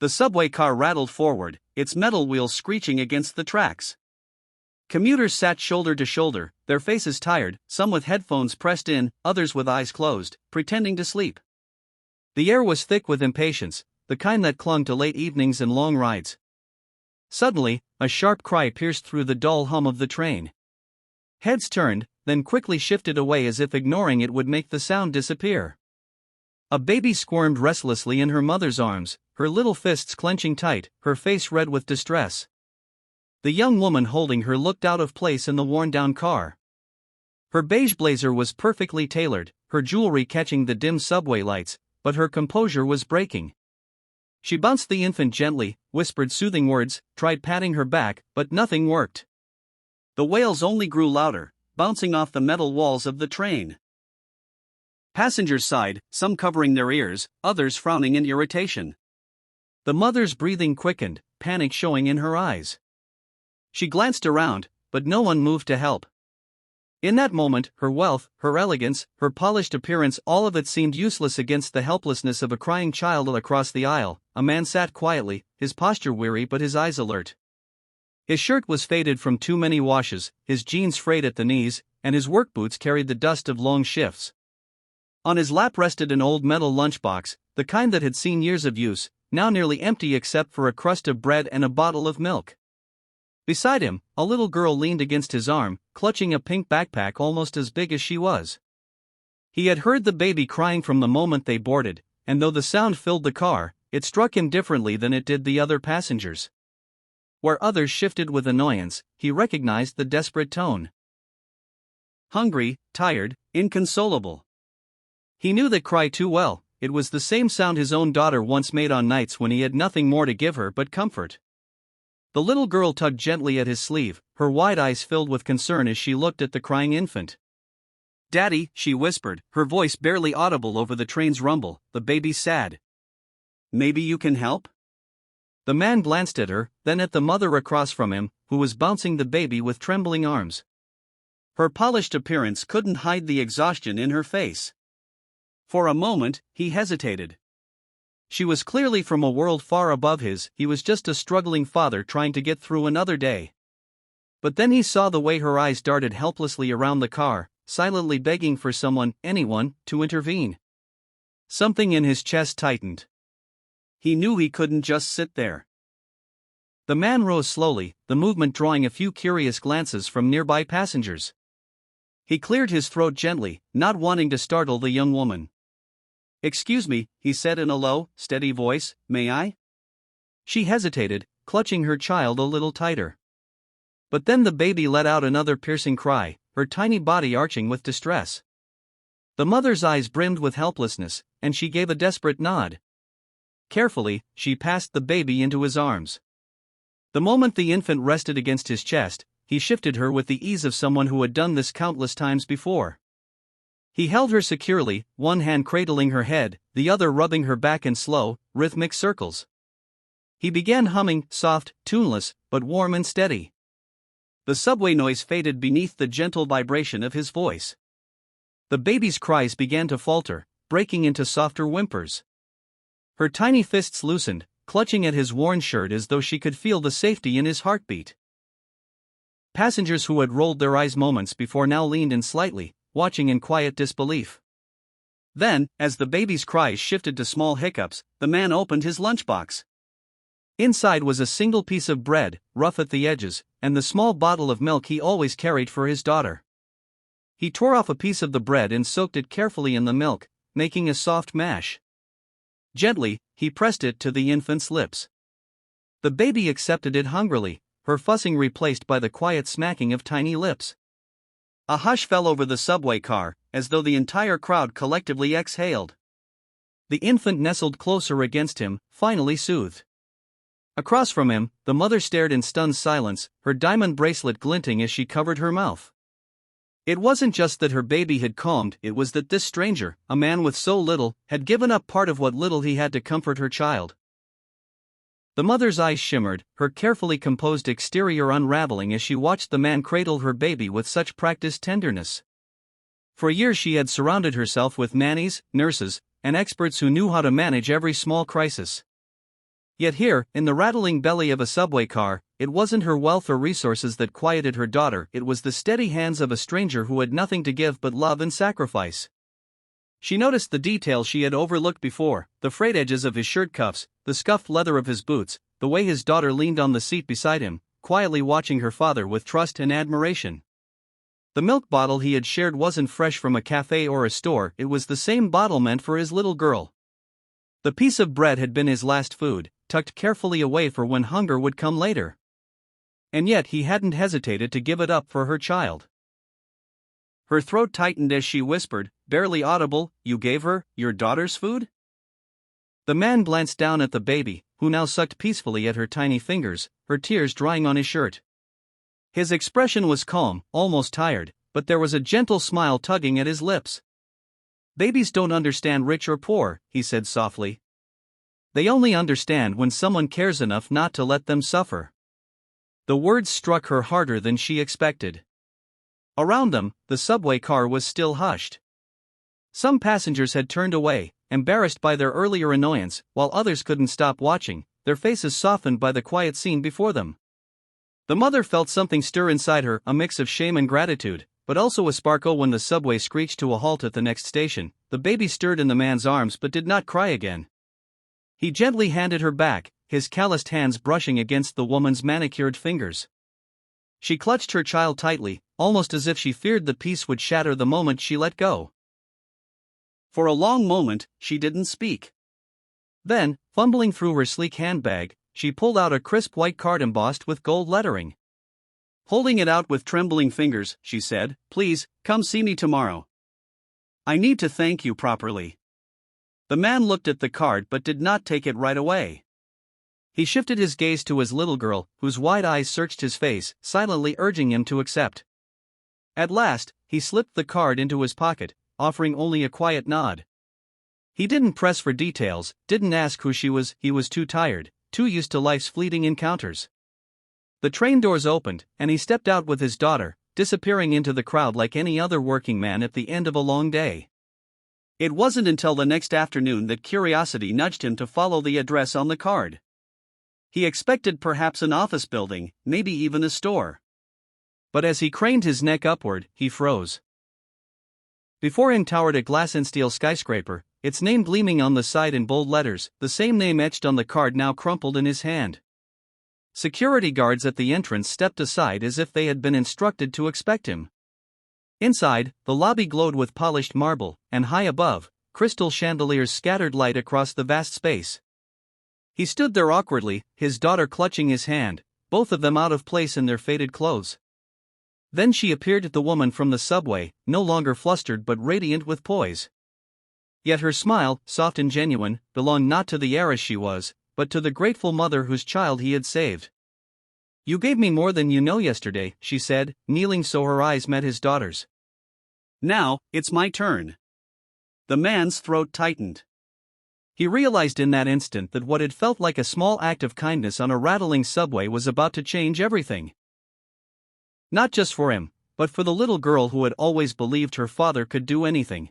The subway car rattled forward, its metal wheels screeching against the tracks. Commuters sat shoulder to shoulder, their faces tired, some with headphones pressed in, others with eyes closed, pretending to sleep. The air was thick with impatience, the kind that clung to late evenings and long rides. Suddenly, a sharp cry pierced through the dull hum of the train. Heads turned, then quickly shifted away as if ignoring it would make the sound disappear. A baby squirmed restlessly in her mother's arms, her little fists clenching tight, her face red with distress. The young woman holding her looked out of place in the worn-down car. Her beige blazer was perfectly tailored, her jewelry catching the dim subway lights, but her composure was breaking. She bounced the infant gently, whispered soothing words, tried patting her back, but nothing worked. The wails only grew louder, bouncing off the metal walls of the train. Passengers sighed, some covering their ears, others frowning in irritation. The mother's breathing quickened, panic showing in her eyes. She glanced around, but no one moved to help. In that moment, her wealth, her elegance, her polished appearance, all of it seemed useless against the helplessness of a crying child. Across the aisle, a man sat quietly, his posture weary but his eyes alert. His shirt was faded from too many washes, his jeans frayed at the knees, and his work boots carried the dust of long shifts. On his lap rested an old metal lunchbox, the kind that had seen years of use, now nearly empty except for a crust of bread and a bottle of milk. Beside him, a little girl leaned against his arm, clutching a pink backpack almost as big as she was. He had heard the baby crying from the moment they boarded, and though the sound filled the car, it struck him differently than it did the other passengers. Where others shifted with annoyance, he recognized the desperate tone. Hungry, tired, inconsolable. He knew that cry too well, it was the same sound his own daughter once made on nights when he had nothing more to give her but comfort. The little girl tugged gently at his sleeve, her wide eyes filled with concern as she looked at the crying infant. "Daddy," she whispered, her voice barely audible over the train's rumble, "the baby's sad. Maybe you can help?" The man glanced at her, then at the mother across from him, who was bouncing the baby with trembling arms. Her polished appearance couldn't hide the exhaustion in her face. For a moment, he hesitated. She was clearly from a world far above his, he was just a struggling father trying to get through another day. But then he saw the way her eyes darted helplessly around the car, silently begging for someone, anyone, to intervene. Something in his chest tightened. He knew he couldn't just sit there. The man rose slowly, the movement drawing a few curious glances from nearby passengers. He cleared his throat gently, not wanting to startle the young woman. "Excuse me," he said in a low, steady voice, "may I?" She hesitated, clutching her child a little tighter. But then the baby let out another piercing cry, her tiny body arching with distress. The mother's eyes brimmed with helplessness, and she gave a desperate nod. Carefully, she passed the baby into his arms. The moment the infant rested against his chest, he shifted her with the ease of someone who had done this countless times before. He held her securely, one hand cradling her head, the other rubbing her back in slow, rhythmic circles. He began humming, soft, tuneless, but warm and steady. The subway noise faded beneath the gentle vibration of his voice. The baby's cries began to falter, breaking into softer whimpers. Her tiny fists loosened, clutching at his worn shirt as though she could feel the safety in his heartbeat. Passengers who had rolled their eyes moments before now leaned in slightly, watching in quiet disbelief. Then, as the baby's cries shifted to small hiccups, the man opened his lunchbox. Inside was a single piece of bread, rough at the edges, and the small bottle of milk he always carried for his daughter. He tore off a piece of the bread and soaked it carefully in the milk, making a soft mash. Gently, he pressed it to the infant's lips. The baby accepted it hungrily, her fussing replaced by the quiet smacking of tiny lips. A hush fell over the subway car, as though the entire crowd collectively exhaled. The infant nestled closer against him, finally soothed. Across from him, the mother stared in stunned silence, her diamond bracelet glinting as she covered her mouth. It wasn't just that her baby had calmed, it was that this stranger, a man with so little, had given up part of what little he had to comfort her child. The mother's eyes shimmered, her carefully composed exterior unraveling as she watched the man cradle her baby with such practiced tenderness. For years she had surrounded herself with nannies, nurses, and experts who knew how to manage every small crisis. Yet here, in the rattling belly of a subway car, it wasn't her wealth or resources that quieted her daughter, it was the steady hands of a stranger who had nothing to give but love and sacrifice. She noticed the details she had overlooked before, the frayed edges of his shirt cuffs, the scuffed leather of his boots, the way his daughter leaned on the seat beside him, quietly watching her father with trust and admiration. The milk bottle he had shared wasn't fresh from a cafe or a store, it was the same bottle meant for his little girl. The piece of bread had been his last food, tucked carefully away for when hunger would come later. And yet he hadn't hesitated to give it up for her child. Her throat tightened as she whispered, barely audible, "You gave her your daughter's food?" The man glanced down at the baby, who now sucked peacefully at her tiny fingers, her tears drying on his shirt. His expression was calm, almost tired, but there was a gentle smile tugging at his lips. "Babies don't understand rich or poor," he said softly. "They only understand when someone cares enough not to let them suffer." The words struck her harder than she expected. Around them, the subway car was still hushed. Some passengers had turned away, embarrassed by their earlier annoyance, while others couldn't stop watching, their faces softened by the quiet scene before them. The mother felt something stir inside her, a mix of shame and gratitude, but also a sparkle when the subway screeched to a halt at the next station. The baby stirred in the man's arms but did not cry again. He gently handed her back, his calloused hands brushing against the woman's manicured fingers. She clutched her child tightly, almost as if she feared the peace would shatter the moment she let go. For a long moment, she didn't speak. Then, fumbling through her sleek handbag, she pulled out a crisp white card embossed with gold lettering. Holding it out with trembling fingers, she said, "Please, come see me tomorrow. I need to thank you properly." The man looked at the card but did not take it right away. He shifted his gaze to his little girl, whose wide eyes searched his face, silently urging him to accept. At last, he slipped the card into his pocket, offering only a quiet nod. He didn't press for details, didn't ask who she was, he was too tired, too used to life's fleeting encounters. The train doors opened, and he stepped out with his daughter, disappearing into the crowd like any other working man at the end of a long day. It wasn't until the next afternoon that curiosity nudged him to follow the address on the card. He expected perhaps an office building, maybe even a store. But as he craned his neck upward, he froze. Before him towered a glass and steel skyscraper, its name gleaming on the side in bold letters, the same name etched on the card now crumpled in his hand. Security guards at the entrance stepped aside as if they had been instructed to expect him. Inside, the lobby glowed with polished marble, and high above, crystal chandeliers scattered light across the vast space. He stood there awkwardly, his daughter clutching his hand, both of them out of place in their faded clothes. Then she appeared, the woman from the subway, no longer flustered but radiant with poise. Yet her smile, soft and genuine, belonged not to the heiress she was, but to the grateful mother whose child he had saved. "You gave me more than you know yesterday," she said, kneeling so her eyes met his daughter's. "Now, it's my turn." The man's throat tightened. He realized in that instant that what had felt like a small act of kindness on a rattling subway was about to change everything. Not just for him, but for the little girl who had always believed her father could do anything.